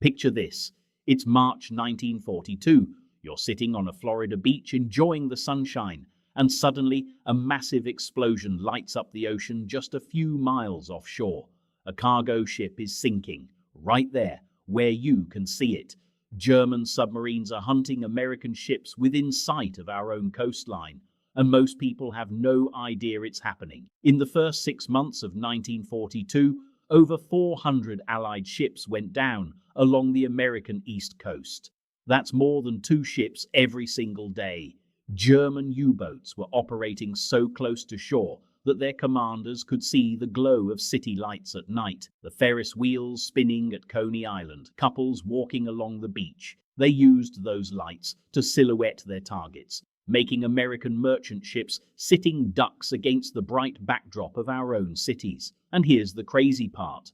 Picture this. It's March 1942. You're sitting on a Florida beach enjoying the sunshine, and suddenly a massive explosion lights up the ocean just a few miles offshore. A cargo ship is sinking, right there, where you can see it. German submarines are hunting American ships within sight of our own coastline, and most people have no idea it's happening. In the first 6 months of 1942, over 400 Allied ships went down along the American East Coast. That's more than 2 ships every single day. German U-boats were operating so close to shore that their commanders could see the glow of city lights at night, the Ferris wheels spinning at Coney Island, couples walking along the beach. They used those lights to silhouette their targets, making American merchant ships sitting ducks against the bright backdrop of our own cities. And here's the crazy part.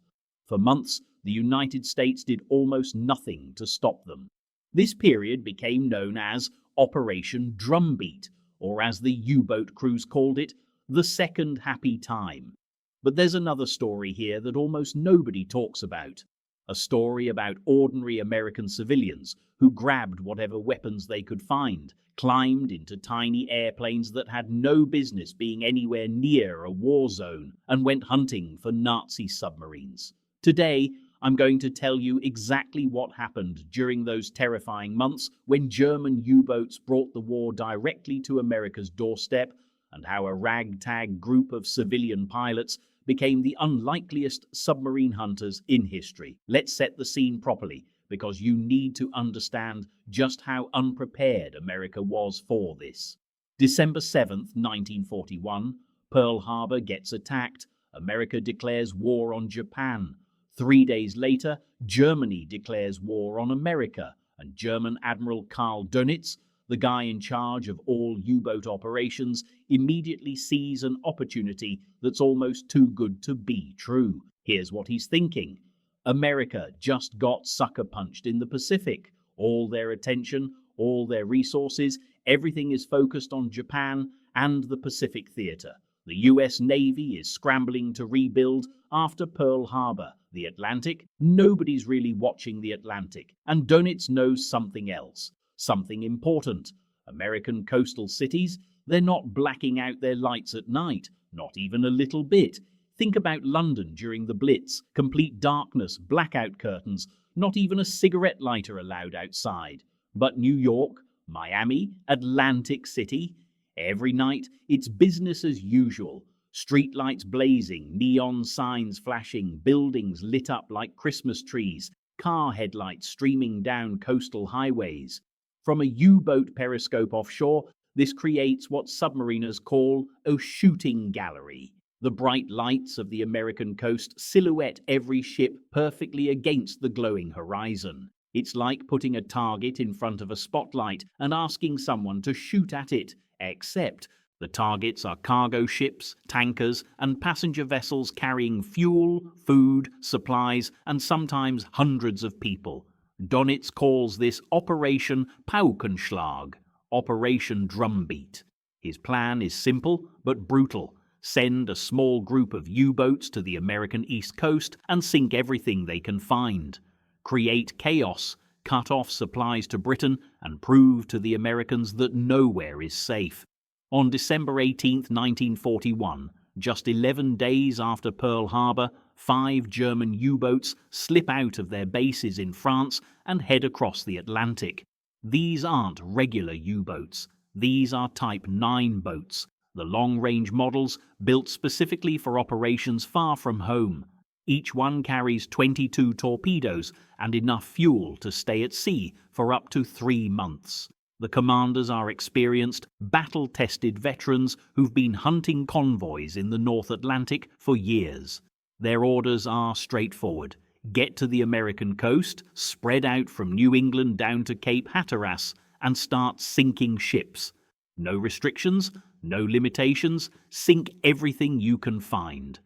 For months, the United States did almost nothing to stop them. This period became known as Operation Drumbeat, or as the U-boat crews called it, the second happy time. But there's another story here that almost nobody talks about. A story about ordinary American civilians who grabbed whatever weapons they could find, climbed into tiny airplanes that had no business being anywhere near a war zone, and went hunting for Nazi submarines. Today, I'm going to tell you exactly what happened during those terrifying months when German U-boats brought the war directly to America's doorstep, and how a ragtag group of civilian pilots became the unlikeliest submarine hunters in history. Let's set the scene properly, because you need to understand just how unprepared America was for this. December 7th, 1941, Pearl Harbor gets attacked. America declares war on Japan. 3 days later, Germany declares war on America, and German Admiral Karl Dönitz, the guy in charge of all U-boat operations, immediately sees an opportunity that's almost too good to be true. Here's what he's thinking. America just got sucker punched in the Pacific. All their attention, all their resources, everything is focused on Japan and the Pacific theater. The US Navy is scrambling to rebuild after Pearl Harbor. The Atlantic? Nobody's really watching the Atlantic. And Dönitz knows something else, something important. American coastal cities, they're not blacking out their lights at night, not even a little bit. Think about London during the Blitz. Complete darkness, blackout curtains, not even a cigarette lighter allowed outside. But New York, Miami, Atlantic City, every night it's business as usual. Streetlights blazing, neon signs flashing, buildings lit up like Christmas trees, car headlights streaming down coastal highways. From a U-boat periscope offshore, this creates what submariners call a shooting gallery. The bright lights of the American coast silhouette every ship perfectly against the glowing horizon. It's like putting a target in front of a spotlight and asking someone to shoot at it, except the targets are cargo ships, tankers, and passenger vessels carrying fuel, food, supplies, and sometimes hundreds of people. Dönitz calls this Operation Paukenschlag, Operation Drumbeat. His plan is simple but brutal. Send a small group of U-boats to the American East Coast and sink everything they can find. Create chaos, cut off supplies to Britain, and prove to the Americans that nowhere is safe. On December 18, 1941, just 11 days after Pearl Harbor, 5 German U-boats slip out of their bases in France and head across the Atlantic. These aren't regular U-boats. These are Type 9 boats, the long-range models built specifically for operations far from home. Each one carries 22 torpedoes and enough fuel to stay at sea for up to 3 months. The commanders are experienced, battle-tested veterans who've been hunting convoys in the North Atlantic for years. Their orders are straightforward. Get to the American coast, spread out from New England down to Cape Hatteras, and start sinking ships. No restrictions, no limitations, sink everything you can find.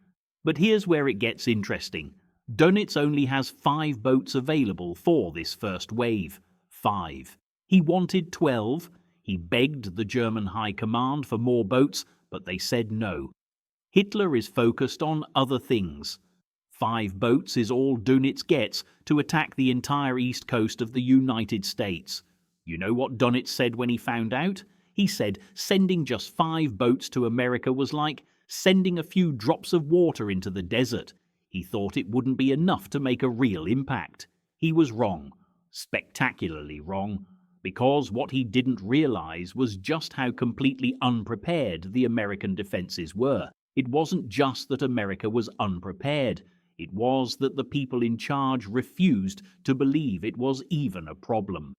But here's where it gets interesting. Dönitz only has 5 boats available for this first wave. 5. He wanted 12. He begged the German High Command for more boats, but they said no. Hitler is focused on other things. 5 boats is all Dönitz gets to attack the entire east coast of the United States. You know what Dönitz said when he found out? He said sending just 5 boats to America was like sending a few drops of water into the desert. He thought it wouldn't be enough to make a real impact. He was wrong, spectacularly wrong, because what he didn't realize was just how completely unprepared the American defenses were. It wasn't just that America was unprepared. It was that the people in charge refused to believe it was even a problem.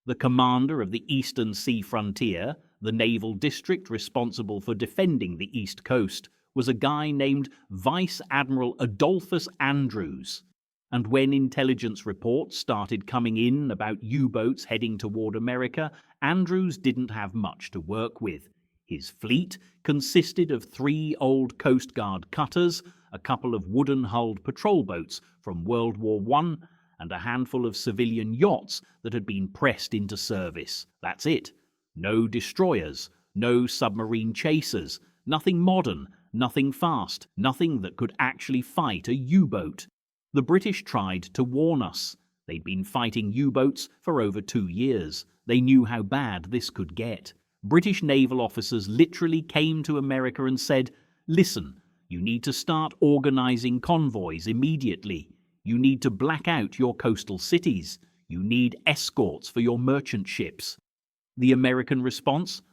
The commander of the eastern sea frontier, the naval district responsible for defending the east coast, was a guy named Vice Admiral Adolphus Andrews. And when intelligence reports started coming in about U-boats heading toward America, Andrews didn't have much to work with. His fleet consisted of 3 old Coast Guard cutters, a couple of wooden-hulled patrol boats from World War I, and a handful of civilian yachts that had been pressed into service. That's it. No destroyers, no submarine chasers, nothing modern, nothing fast, nothing that could actually fight a U-boat. The British tried to warn us. They'd been fighting U-boats for over 2 years. They knew how bad this could get. British naval officers literally came to America and said, "Listen, you need to start organizing convoys immediately. You need to black out your coastal cities. You need escorts for your merchant ships." The American response?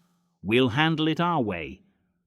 "We'll handle it our way."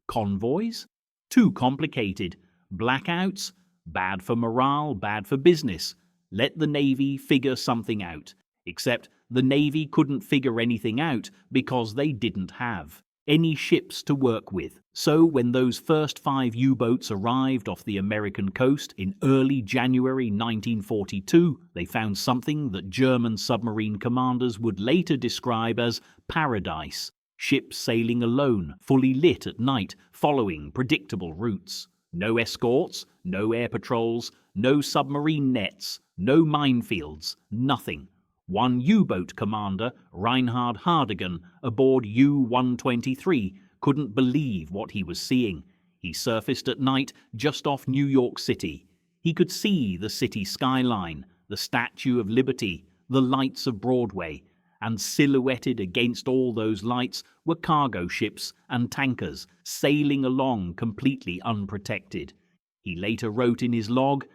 Convoys? Too complicated. Blackouts? Bad for morale, bad for business. Let the Navy figure something out. Except the Navy couldn't figure anything out because they didn't have any ships to work with. So when those first 5 U-boats arrived off the American coast in early January 1942, they found something that German submarine commanders would later describe as paradise. Ships sailing alone, fully lit at night, following predictable routes. No escorts, no air patrols, no submarine nets, no minefields, nothing. One U-boat commander, Reinhard Hardigan, aboard U-123, couldn't believe what he was seeing. He surfaced at night just off New York City. He could see the city skyline, the Statue of Liberty, the lights of Broadway, and silhouetted against all those lights were cargo ships and tankers sailing along completely unprotected. He later wrote in his log,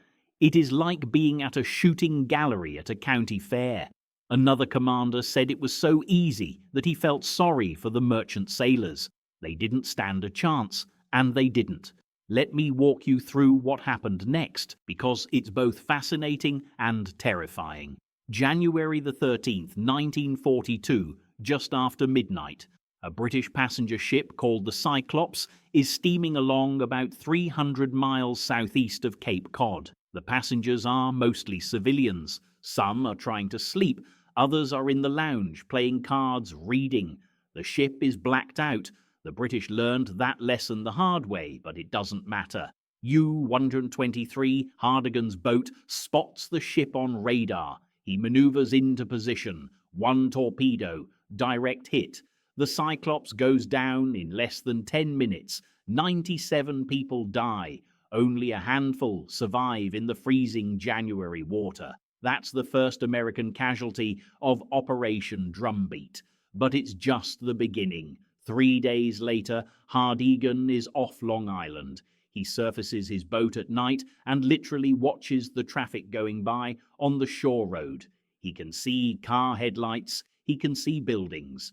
"It is like being at a shooting gallery at a county fair." Another commander said it was so easy that he felt sorry for the merchant sailors. They didn't stand a chance, and they didn't. Let me walk you through what happened next, because it's both fascinating and terrifying. January the 13th, 1942, just after midnight, a British passenger ship called the Cyclops is steaming along about 300 miles southeast of Cape Cod. The passengers are mostly civilians. Some are trying to sleep, others are in the lounge playing cards, reading. The ship is blacked out. The British learned that lesson the hard way, but it doesn't matter. U-123, Hardigan's boat, spots the ship on radar. He maneuvers into position. 1 torpedo, direct hit. The Cyclops goes down in less than 10 minutes. 97 people die. Only a handful survive in the freezing January water. That's the first American casualty of Operation Drumbeat. But it's just the beginning. 3 days later, Hardigan is off Long Island. He surfaces his boat at night and literally watches the traffic going by on the shore road. He can see car headlights, he can see buildings.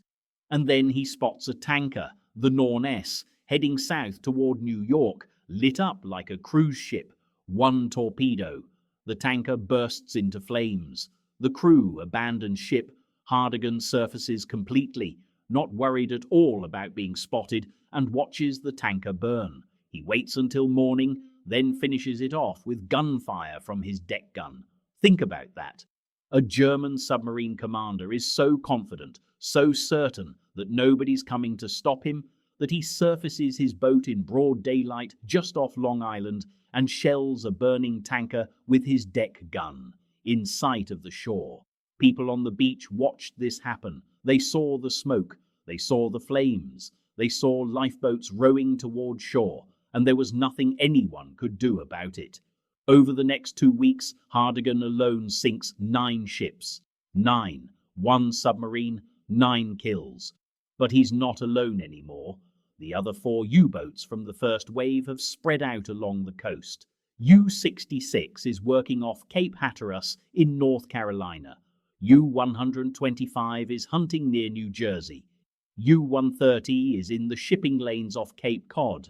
And then he spots a tanker, the Norness, heading south toward New York, lit up like a cruise ship. 1 torpedo. The tanker bursts into flames. The crew abandons ship. Hardigan surfaces completely, not worried at all about being spotted, and watches the tanker burn. He waits until morning, then finishes it off with gunfire from his deck gun. Think about that. A German submarine commander is so confident, so certain that nobody's coming to stop him, that he surfaces his boat in broad daylight just off Long Island and shells a burning tanker with his deck gun, in sight of the shore. People on the beach watched this happen. They saw the smoke, they saw the flames, they saw lifeboats rowing toward shore, and there was nothing anyone could do about it. Over the next 2 weeks, Hardigan alone sinks 9 ships. 9. 1 submarine, 9 kills. But he's not alone anymore. The other 4 U-boats from the first wave have spread out along the coast. U-66 is working off Cape Hatteras in North Carolina. U-125 is hunting near New Jersey. U-130 is in the shipping lanes off Cape Cod.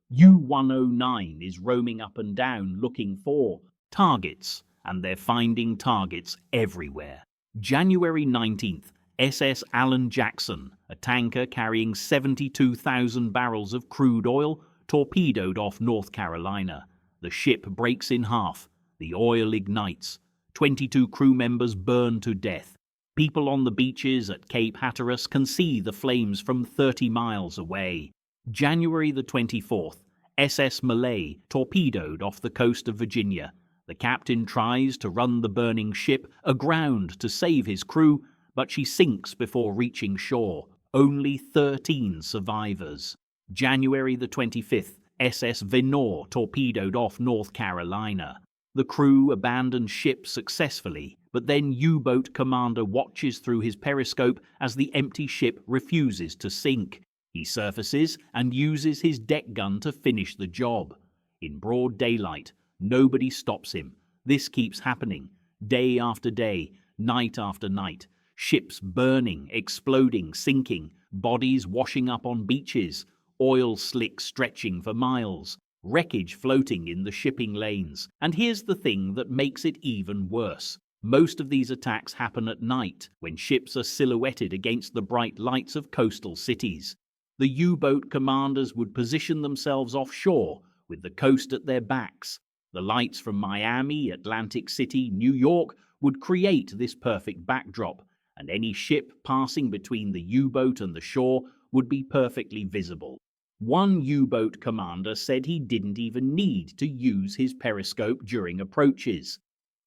U-109 is roaming up and down looking for targets, and they're finding targets everywhere. January 19th, SS Alan Jackson, a tanker carrying 72,000 barrels of crude oil, torpedoed off North Carolina. The ship breaks in half. The oil ignites. 22 crew members burn to death. People on the beaches at Cape Hatteras can see the flames from 30 miles away. January the 24th, SS Malay torpedoed off the coast of Virginia. The captain tries to run the burning ship aground to save his crew, but she sinks before reaching shore. Only 13 survivors. January the 25th, SS Venor torpedoed off North Carolina. The crew abandoned ship successfully, but then U-boat commander watches through his periscope as the empty ship refuses to sink. He surfaces and uses his deck gun to finish the job. In broad daylight, nobody stops him. This keeps happening, day after day, night after night. Ships burning, exploding, sinking, bodies washing up on beaches, oil slicks stretching for miles, wreckage floating in the shipping lanes. And here's the thing that makes it even worse. Most of these attacks happen at night, when ships are silhouetted against the bright lights of coastal cities. The U-boat commanders would position themselves offshore, with the coast at their backs. The lights from Miami, Atlantic City, New York would create this perfect backdrop, and any ship passing between the U-boat and the shore would be perfectly visible. One U-boat commander said he didn't even need to use his periscope during approaches.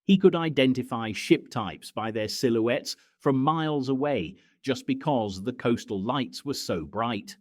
He could identify ship types by their silhouettes from miles away just because the coastal lights were so bright.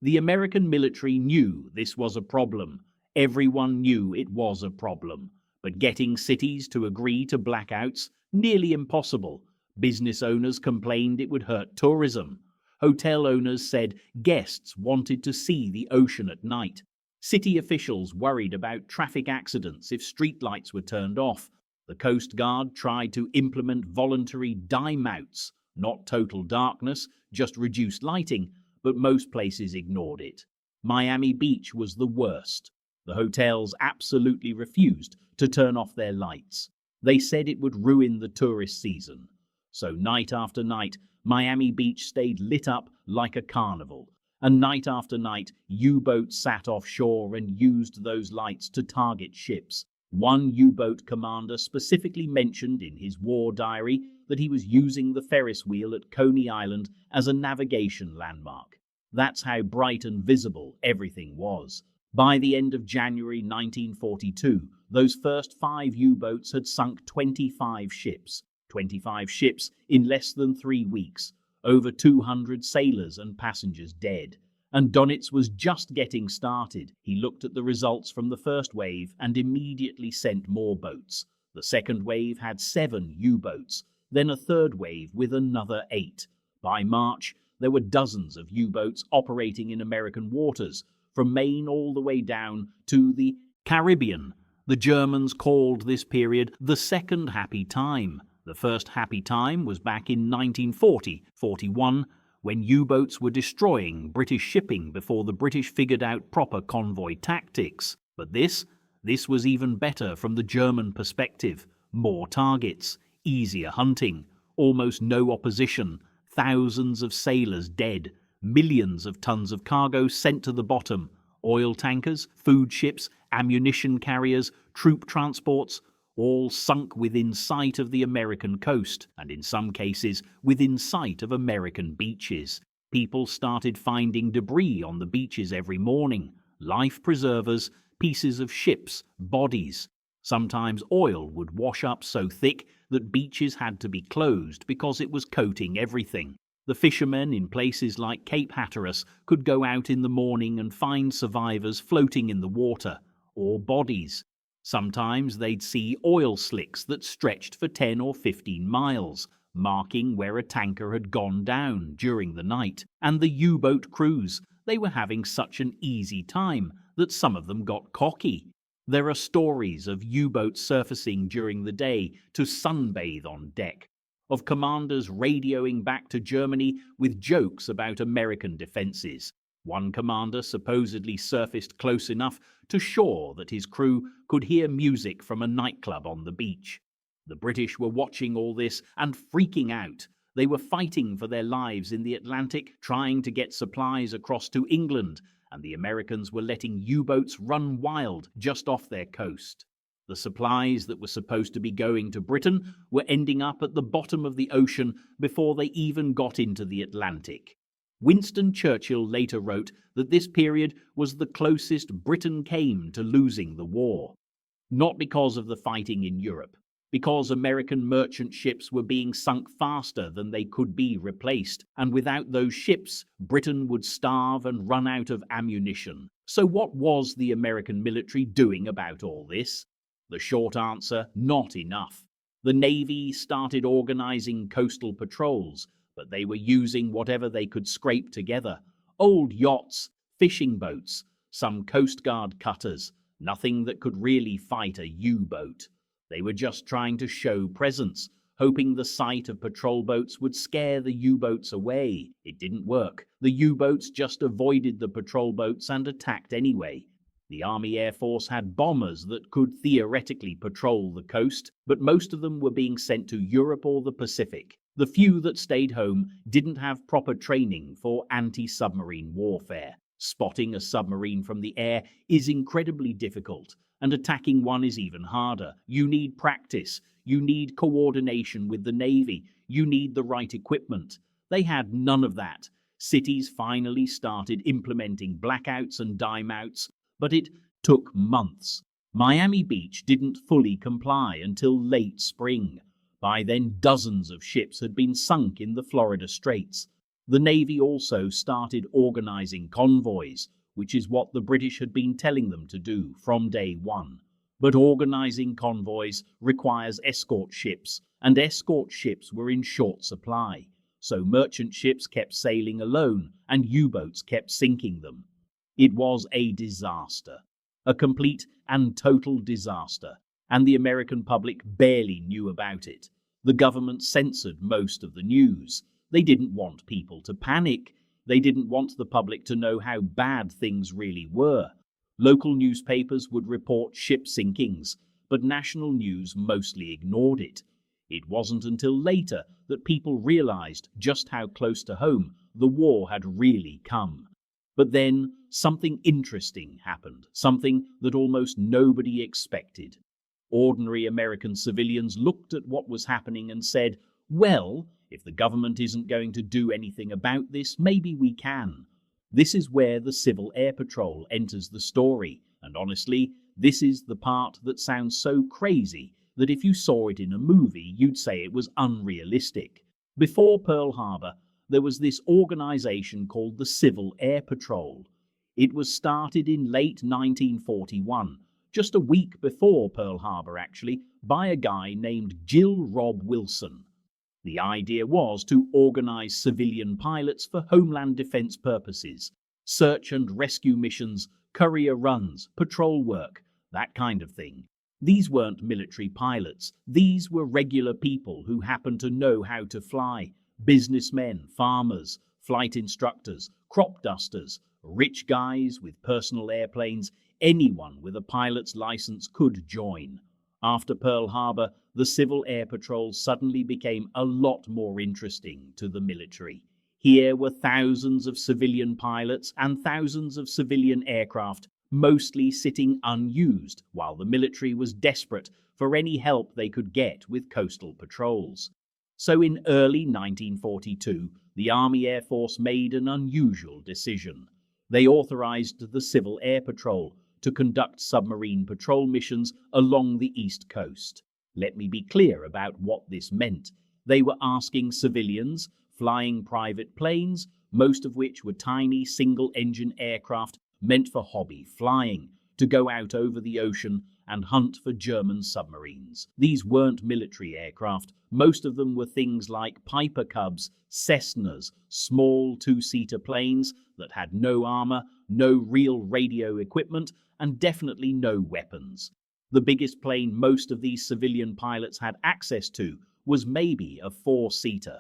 The American military knew this was a problem. Everyone knew it was a problem. But getting cities to agree to blackouts, nearly impossible. Business owners complained it would hurt tourism. Hotel owners said guests wanted to see the ocean at night. City officials worried about traffic accidents if streetlights were turned off. The Coast Guard tried to implement voluntary dime outs, not total darkness, just reduced lighting, but most places ignored it. Miami Beach was the worst. The hotels absolutely refused to turn off their lights. They said it would ruin the tourist season. So night after night, Miami Beach stayed lit up like a carnival. And night after night, U-boats sat offshore and used those lights to target ships. One U-boat commander specifically mentioned in his war diary that he was using the Ferris wheel at Coney Island as a navigation landmark. That's how bright and visible everything was. By the end of January 1942, those first 5 U-boats had sunk 25 ships. 25 ships in less than 3 weeks. Over 200 sailors and passengers dead. And Donitz was just getting started. He looked at the results from the first wave and immediately sent more boats. The second wave had 7 U-boats, then a third wave with another 8. By March, there were dozens of U-boats operating in American waters, from Maine all the way down to the Caribbean. The Germans called this period the Second Happy Time. The first happy time was back in 1940-41, when U-boats were destroying British shipping before the British figured out proper convoy tactics. But this was even better from the German perspective. More targets, easier hunting, almost no opposition, thousands of sailors dead, millions of tons of cargo sent to the bottom, oil tankers, food ships, ammunition carriers, troop transports, all sunk within sight of the American coast, and in some cases within sight of American beaches. People started finding debris on the beaches every morning, life preservers, pieces of ships, bodies. Sometimes oil would wash up so thick that beaches had to be closed because it was coating everything. The fishermen in places like Cape Hatteras could go out in the morning and find survivors floating in the water, or bodies. Sometimes they'd see oil slicks that stretched for 10 or 15 miles, marking where a tanker had gone down during the night. And the U-boat crews, they were having such an easy time that some of them got cocky. There are stories of U-boats surfacing during the day to sunbathe on deck, of commanders radioing back to Germany with jokes about American defenses. One commander supposedly surfaced close enough to shore that his crew could hear music from a nightclub on the beach. The British were watching all this and freaking out. They were fighting for their lives in the Atlantic, trying to get supplies across to England, and the Americans were letting U-boats run wild just off their coast. The supplies that were supposed to be going to Britain were ending up at the bottom of the ocean before they even got into the Atlantic. Winston Churchill later wrote that this period was the closest Britain came to losing the war. Not because of the fighting in Europe, because American merchant ships were being sunk faster than they could be replaced, and without those ships, Britain would starve and run out of ammunition. So what was the American military doing about all this? The short answer, not enough. The Navy started organizing coastal patrols, but they were using whatever they could scrape together. Old yachts, fishing boats, some Coast Guard cutters, nothing that could really fight a U-boat. They were just trying to show presence, hoping the sight of patrol boats would scare the U-boats away. It didn't work. The U-boats just avoided the patrol boats and attacked anyway. The Army Air Force had bombers that could theoretically patrol the coast, but most of them were being sent to Europe or the Pacific. The few that stayed home didn't have proper training for anti-submarine warfare. Spotting a submarine from the air is incredibly difficult, and attacking one is even harder. You need practice, you need coordination with the Navy, you need the right equipment. They had none of that. Cities finally started implementing blackouts and dime-outs, but it took months. Miami Beach didn't fully comply until late spring. By then, dozens of ships had been sunk in the Florida Straits. The Navy also started organizing convoys, which is what the British had been telling them to do from day one. But organizing convoys requires escort ships, and escort ships were in short supply. So merchant ships kept sailing alone, and U-boats kept sinking them. It was a disaster, a complete and total disaster, and the American public barely knew about it. The government censored most of the news. They didn't want people to panic. They didn't want the public to know how bad things really were. Local newspapers would report ship sinkings, but national news mostly ignored it. It wasn't until later that people realized just how close to home the war had really come. But then something interesting happened, something that almost nobody expected. Ordinary American civilians looked at what was happening and said, well, if the government isn't going to do anything about this, maybe we can. This is where the Civil Air Patrol enters the story, and honestly, this is the part that sounds so crazy that if you saw it in a movie, you'd say it was unrealistic. Before Pearl Harbor, there was this organization called the Civil Air Patrol. It was started in late 1941, just a week before Pearl Harbor actually, by a guy named Jill Rob Wilson. The idea was to organize civilian pilots for homeland defense purposes, search and rescue missions, courier runs, patrol work, that kind of thing. These weren't military pilots. These were regular people who happened to know how to fly. Businessmen, farmers, flight instructors, crop dusters, rich guys with personal airplanes, anyone with a pilot's license could join. After Pearl Harbor, the Civil Air Patrol suddenly became a lot more interesting to the military. Here were thousands of civilian pilots and thousands of civilian aircraft, mostly sitting unused, while the military was desperate for any help they could get with coastal patrols. So in early 1942, the Army Air Force made an unusual decision. They authorized the Civil Air Patrol to conduct submarine patrol missions along the East Coast. Let me be clear about what this meant. They were asking civilians flying private planes, most of which were tiny single-engine aircraft meant for hobby flying, to go out over the ocean and hunt for German submarines. These weren't military aircraft. Most of them were things like Piper Cubs, Cessnas, small two-seater planes that had no armor, no real radio equipment, and definitely no weapons. The biggest plane most of these civilian pilots had access to was maybe a four-seater.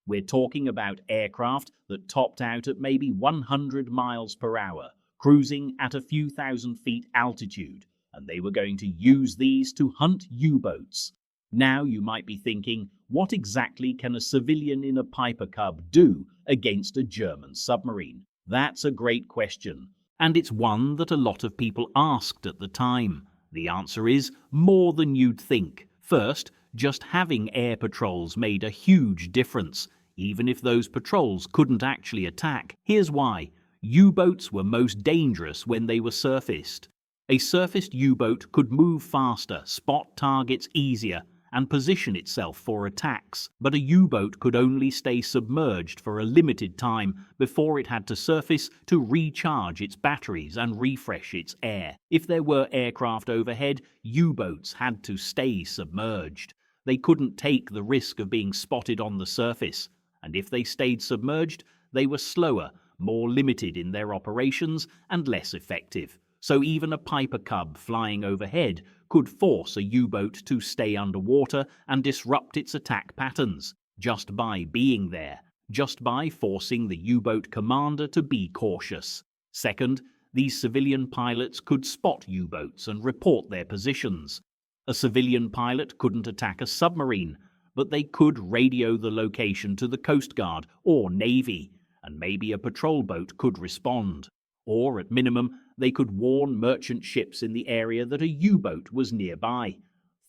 We're talking about aircraft that topped out at maybe 100 miles per hour, cruising at a few thousand feet altitude, and they were going to use these to hunt U-boats. Now you might be thinking, what exactly can a civilian in a Piper Cub do against a German submarine? That's a great question, and it's one that a lot of people asked at the time. The answer is more than you'd think. First, just having air patrols made a huge difference, even if those patrols couldn't actually attack. Here's why. U-boats were most dangerous when they were surfaced. A surfaced U-boat could move faster, spot targets easier, and position itself for attacks. But a U-boat could only stay submerged for a limited time before it had to surface to recharge its batteries and refresh its air. If there were aircraft overhead, U-boats had to stay submerged. They couldn't take the risk of being spotted on the surface, and if they stayed submerged, they were slower, more limited in their operations, and less effective. So even a Piper Cub flying overhead could force a U-boat to stay underwater and disrupt its attack patterns, just by being there, just by forcing the U-boat commander to be cautious. Second, these civilian pilots could spot U-boats and report their positions. A civilian pilot couldn't attack a submarine, but they could radio the location to the Coast Guard or Navy, and maybe a patrol boat could respond. Or, at minimum, they could warn merchant ships in the area that a U-boat was nearby.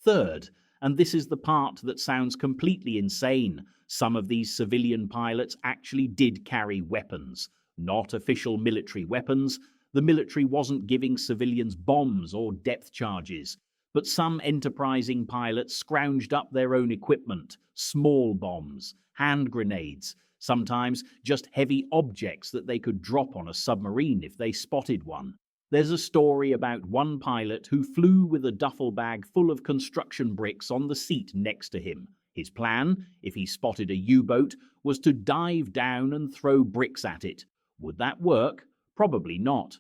Third, and this is the part that sounds completely insane, some of these civilian pilots actually did carry weapons. Not official military weapons. The military wasn't giving civilians bombs or depth charges. But some enterprising pilots scrounged up their own equipment, small bombs, hand grenades, sometimes just heavy objects that they could drop on a submarine if they spotted one. There's a story about one pilot who flew with a duffel bag full of construction bricks on the seat next to him. His plan, if he spotted a U-boat, was to dive down and throw bricks at it. Would that work? Probably not.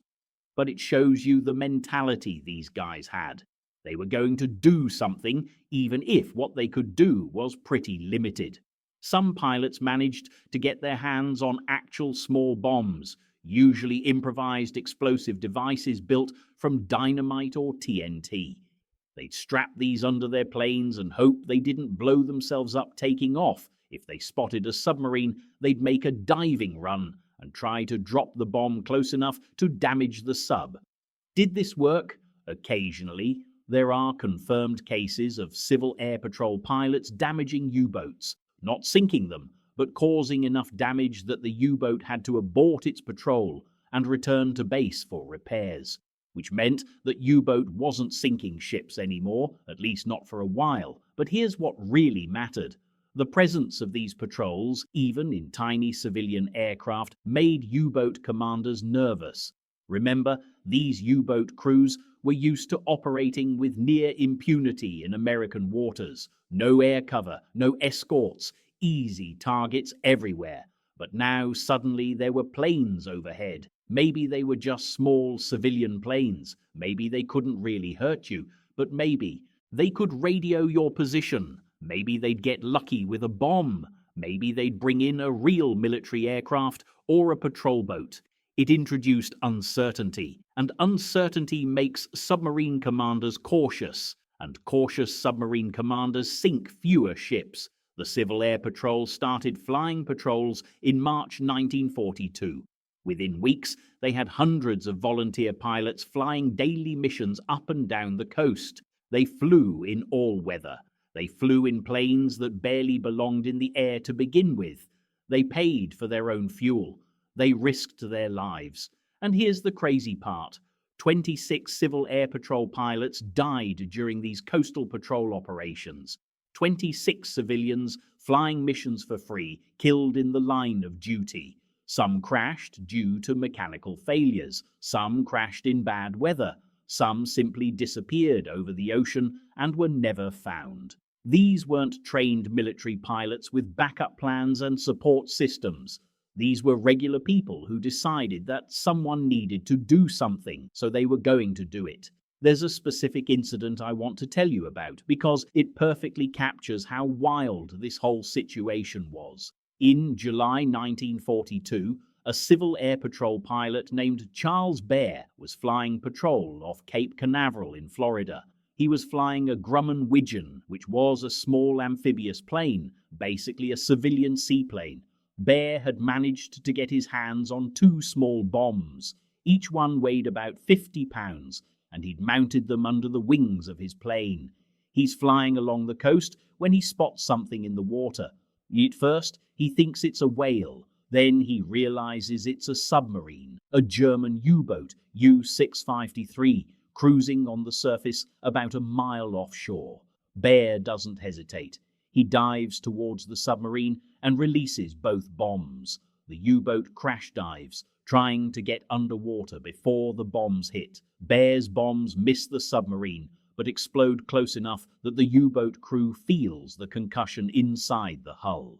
But it shows you the mentality these guys had. They were going to do something, even if what they could do was pretty limited. Some pilots managed to get their hands on actual small bombs, usually improvised explosive devices built from dynamite or TNT. They'd strap these under their planes and hope they didn't blow themselves up taking off. If they spotted a submarine, they'd make a diving run and try to drop the bomb close enough to damage the sub. Did this work? Occasionally. There are confirmed cases of Civil Air Patrol pilots damaging U-boats, not sinking them, but causing enough damage that the U-boat had to abort its patrol and return to base for repairs, which meant that U-boat wasn't sinking ships anymore, at least not for a while. But here's what really mattered. The presence of these patrols, even in tiny civilian aircraft, made U-boat commanders nervous. Remember, these U-boat crews were used to operating with near impunity in American waters. No air cover, no escorts, easy targets everywhere. But now suddenly there were planes overhead. Maybe they were just small civilian planes. Maybe they couldn't really hurt you, but maybe they could radio your position. Maybe they'd get lucky with a bomb. Maybe they'd bring in a real military aircraft or a patrol boat. It introduced uncertainty, and uncertainty makes submarine commanders cautious, and cautious submarine commanders sink fewer ships. The Civil Air Patrol started flying patrols in March 1942. Within weeks, they had hundreds of volunteer pilots flying daily missions up and down the coast. They flew in all weather. They flew in planes that barely belonged in the air to begin with. They paid for their own fuel. They risked their lives. And here's the crazy part. 26 Civil Air Patrol pilots died during these coastal patrol operations. 26 civilians flying missions for free, killed in the line of duty. Some crashed due to mechanical failures. Some crashed in bad weather. Some simply disappeared over the ocean and were never found. These weren't trained military pilots with backup plans and support systems. These were regular people who decided that someone needed to do something, so they were going to do it. There's a specific incident I want to tell you about because it perfectly captures how wild this whole situation was. In July 1942, a Civil Air Patrol pilot named Charles Bear was flying patrol off Cape Canaveral in Florida. He was flying a Grumman Widgeon, which was a small amphibious plane, basically a civilian seaplane. Bear had managed to get his hands on two small bombs. Each one weighed about 50 pounds, and he'd mounted them under the wings of his plane. He's flying along the coast when he spots something in the water. At first, he thinks it's a whale. Then he realizes it's a submarine, a German U-boat, U-653, cruising on the surface about a mile offshore. Bear doesn't hesitate. He dives towards the submarine and releases both bombs. The U-boat crash dives, trying to get underwater before the bombs hit. Bear's bombs miss the submarine, but explode close enough that the U-boat crew feels the concussion inside the hull.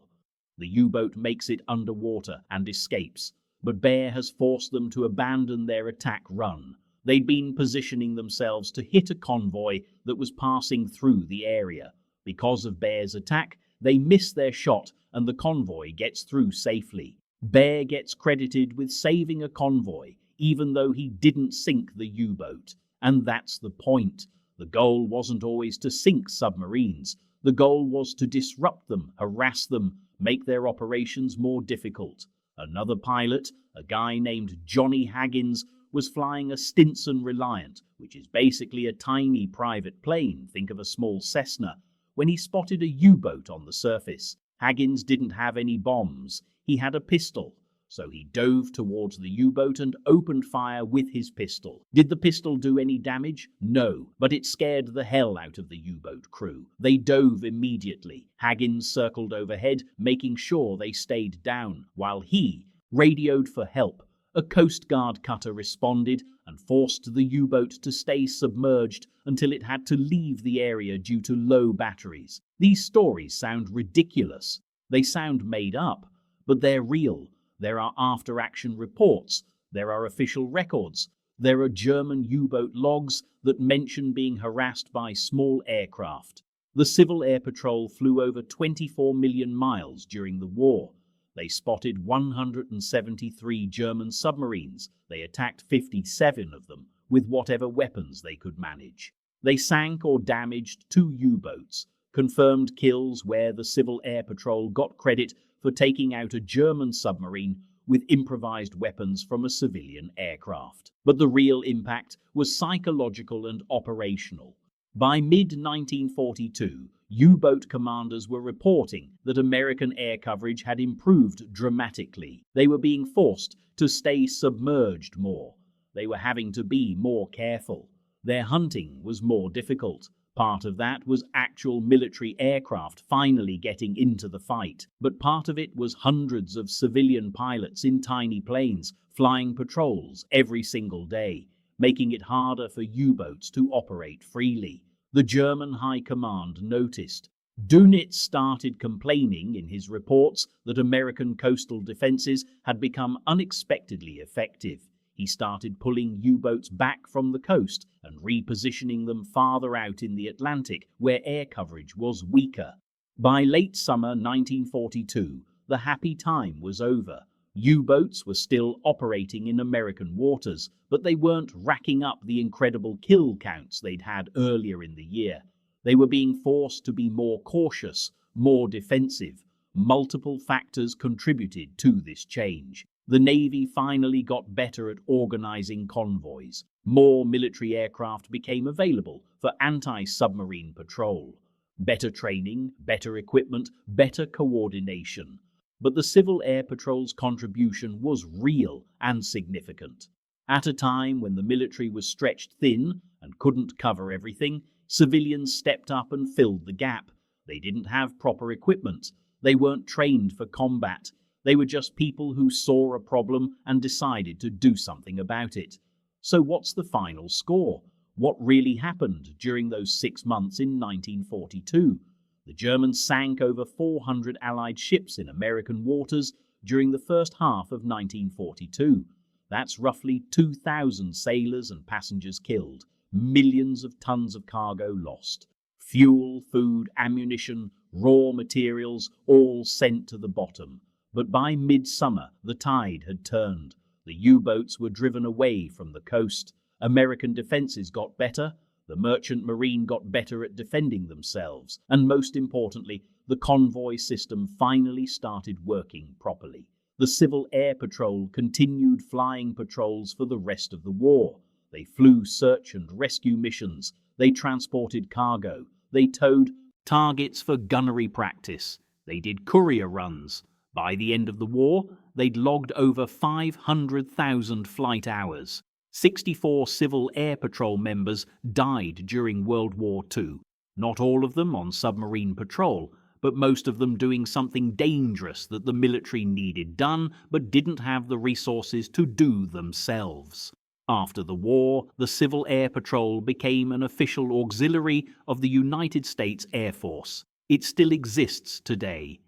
The U-boat makes it underwater and escapes, but Bear has forced them to abandon their attack run. They'd been positioning themselves to hit a convoy that was passing through the area. Because of Bear's attack, they miss their shot and the convoy gets through safely. Bear gets credited with saving a convoy, even though he didn't sink the U-boat. And that's the point. The goal wasn't always to sink submarines. The goal was to disrupt them, harass them, make their operations more difficult. Another pilot, a guy named Johnny Haggins, was flying a Stinson Reliant, which is basically a tiny private plane, think of a small Cessna, when he spotted a U-boat on the surface. Haggins didn't have any bombs. He had a pistol, so he dove towards the U-boat and opened fire with his pistol. Did the pistol do any damage? No, but it scared the hell out of the U-boat crew. They dove immediately. Haggins circled overhead, making sure they stayed down, while he radioed for help. A Coast Guard cutter responded and forced the U-boat to stay submerged until it had to leave the area due to low batteries. These stories sound ridiculous. They sound made up, but they're real. There are after-action reports. There are official records. There are German U-boat logs that mention being harassed by small aircraft. The Civil Air Patrol flew over 24 million miles during the war. They spotted 173 German submarines. They attacked 57 of them with whatever weapons they could manage. They sank or damaged 2 U-boats. Confirmed kills where the Civil Air Patrol got credit for taking out a German submarine with improvised weapons from a civilian aircraft. But the real impact was psychological and operational. By mid-1942, U-boat commanders were reporting that American air coverage had improved dramatically. They were being forced to stay submerged more. They were having to be more careful. Their hunting was more difficult. Part of that was actual military aircraft finally getting into the fight, but part of it was hundreds of civilian pilots in tiny planes flying patrols every single day, making it harder for U-boats to operate freely. The German High Command noticed. Dönitz started complaining in his reports that American coastal defenses had become unexpectedly effective. He started pulling U-boats back from the coast and repositioning them farther out in the Atlantic where air coverage was weaker. By late summer 1942, the happy time was over. U-boats were still operating in American waters, but they weren't racking up the incredible kill counts they'd had earlier in the year. They were being forced to be more cautious, more defensive. Multiple factors contributed to this change. The Navy finally got better at organizing convoys. More military aircraft became available for anti-submarine patrol. Better training, better equipment, better coordination. But the Civil Air Patrol's contribution was real and significant. At a time when the military was stretched thin and couldn't cover everything, civilians stepped up and filled the gap. They didn't have proper equipment. They weren't trained for combat. They were just people who saw a problem and decided to do something about it. So what's the final score? what really happened during those 6 months in 1942. The Germans sank over 400 Allied ships in American waters during the first half of 1942. That's roughly 2,000 sailors and passengers killed, millions of tons of cargo lost. Fuel, food, ammunition, raw materials, all sent to the bottom. But by midsummer, the tide had turned. The U-boats were driven away from the coast. American defenses got better. The merchant marine got better at defending themselves. And most importantly, the convoy system finally started working properly. The Civil Air Patrol continued flying patrols for the rest of the war. They flew search and rescue missions. They transported cargo. They towed targets for gunnery practice. They did courier runs. By the end of the war, they'd logged over 500,000 flight hours. 64 Civil Air Patrol members died during World War II. Not all of them on submarine patrol, but most of them doing something dangerous that the military needed done but didn't have the resources to do themselves. After the war, the Civil Air Patrol became an official auxiliary of the United States Air Force. It still exists today.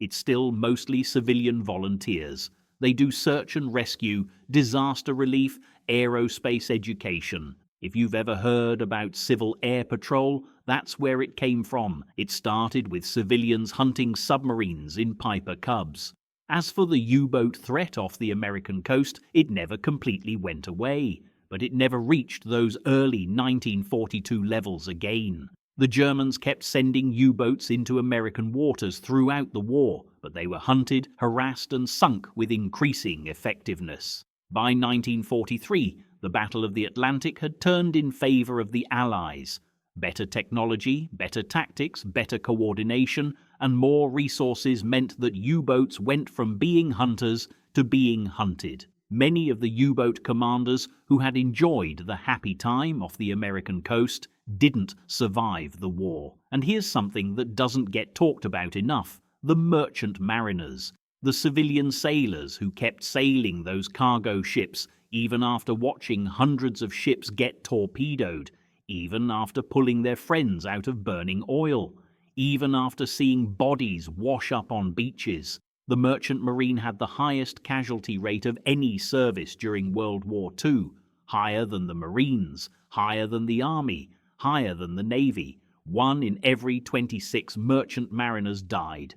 It's still mostly civilian volunteers. They do search and rescue, disaster relief, aerospace education. If you've ever heard about Civil Air Patrol, that's where it came from. It started with civilians hunting submarines in Piper Cubs. As for the U-boat threat off the American coast, it never completely went away, but it never reached those early 1942 levels again. The Germans kept sending U-boats into American waters throughout the war, but they were hunted, harassed, and sunk with increasing effectiveness. By 1943, the Battle of the Atlantic had turned in favor of the Allies. Better technology, better tactics, better coordination, and more resources meant that U-boats went from being hunters to being hunted. Many of the U-boat commanders who had enjoyed the happy time off the American coast didn't survive the war. And here's something that doesn't get talked about enough: the merchant mariners, the civilian sailors who kept sailing those cargo ships even after watching hundreds of ships get torpedoed, even after pulling their friends out of burning oil, even after seeing bodies wash up on beaches. The merchant marine had the highest casualty rate of any service during World War II, higher than the Marines, higher than the Army, higher than the Navy. 1 in every 26 merchant mariners died.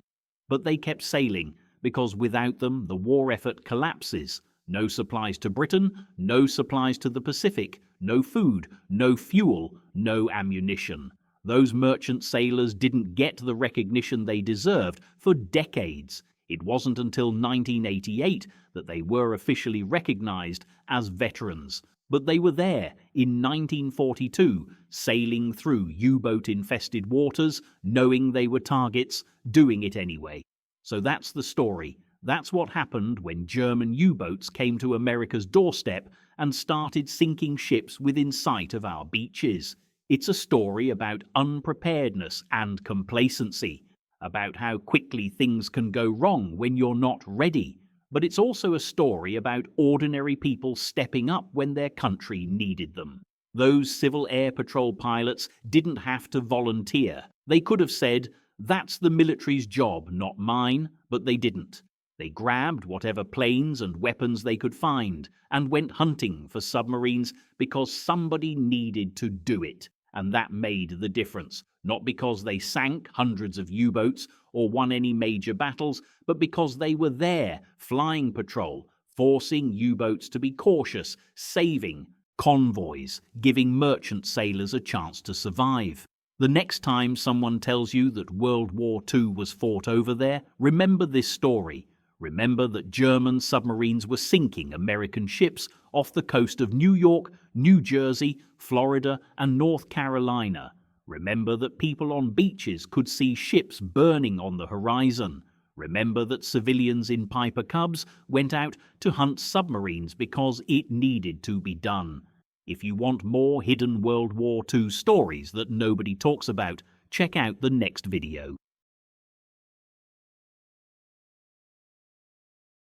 But they kept sailing, because without them the war effort collapses. No supplies to Britain, no supplies to the Pacific, no food, no fuel, no ammunition. Those merchant sailors didn't get the recognition they deserved for decades. It wasn't until 1988 that they were officially recognized as veterans. But they were there in 1942, sailing through U-boat-infested waters, knowing they were targets, doing it anyway. So that's the story. That's what happened when German U-boats came to America's doorstep and started sinking ships within sight of our beaches. It's a story about unpreparedness and complacency, about how quickly things can go wrong when you're not ready. But it's also a story about ordinary people stepping up when their country needed them. Those Civil Air Patrol pilots didn't have to volunteer. They could have said, "That's the military's job, not mine," but they didn't. They grabbed whatever planes and weapons they could find and went hunting for submarines because somebody needed to do it. And that made the difference, not because they sank hundreds of U-boats or won any major battles, but because they were there, flying patrol, forcing U-boats to be cautious, saving convoys, giving merchant sailors a chance to survive. The next time someone tells you that World War II was fought over there, remember this story. Remember that German submarines were sinking American ships off the coast of New York, New Jersey, Florida, and North Carolina. Remember that people on beaches could see ships burning on the horizon. Remember that civilians in Piper Cubs went out to hunt submarines because it needed to be done. If you want more hidden World War II stories that nobody talks about, check out the next video.